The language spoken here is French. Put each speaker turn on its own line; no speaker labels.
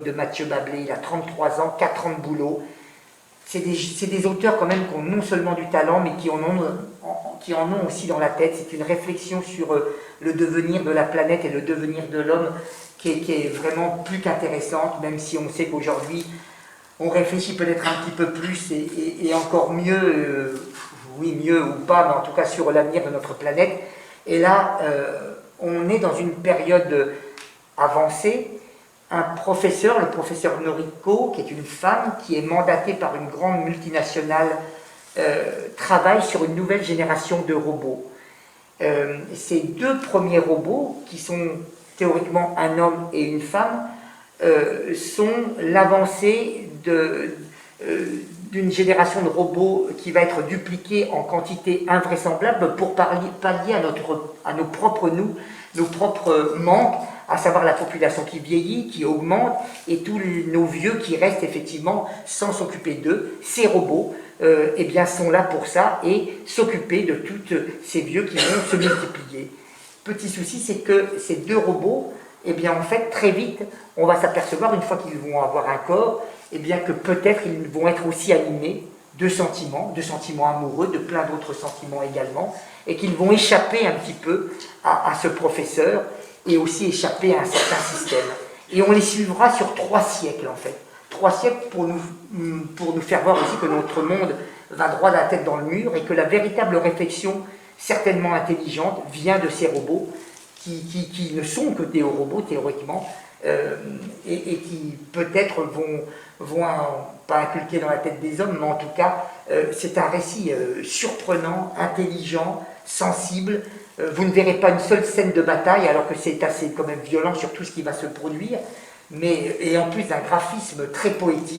de Mathieu Bablé, il a 33 ans, 4 ans de boulot. C'est des auteurs quand même qui ont non seulement du talent, mais qui en ont aussi dans la tête. C'est une réflexion sur le devenir de la planète et le devenir de l'homme qui est vraiment plus qu'intéressante, même si on sait qu'aujourd'hui, on réfléchit peut-être un petit peu plus et encore mieux, oui mieux ou pas, mais en tout cas sur l'avenir de notre planète. Et là, on est dans une période avancée. Un professeur, le professeur Noriko, qui est une femme, qui est mandatée par une grande multinationale, travaille sur une nouvelle génération de robots. Ces deux premiers robots, qui sont théoriquement un homme et une femme, sont l'avancée d'une génération de robots qui va être dupliquée en quantité invraisemblable pour pallier à nos propres manques, à savoir la population qui vieillit, qui augmente, et tous nos vieux qui restent effectivement sans s'occuper d'eux. Ces robots eh bien, sont là pour ça et s'occuper de tous ces vieux qui vont se multiplier. Petit souci, c'est que ces deux robots, eh bien, en fait, très vite, on va s'apercevoir, une fois qu'ils vont avoir un corps, eh bien, que peut-être ils vont être aussi animés de sentiments amoureux, de plein d'autres sentiments également, et qu'ils vont échapper un petit peu à ce professeur, et aussi échapper à un certain système. Et on les suivra sur 3 siècles, en fait. 3 siècles pour nous faire voir aussi que notre monde va droit la tête dans le mur, et que la véritable réflexion, certainement intelligente, vient de ces robots, qui ne sont que des robots, théoriquement, et qui peut-être vont pas inculquer dans la tête des hommes, mais en tout cas, c'est un récit surprenant, intelligent, sensible. Vous ne verrez pas une seule scène de bataille, alors que c'est assez quand même violent sur tout ce qui va se produire, et en plus d'un graphisme très poétique.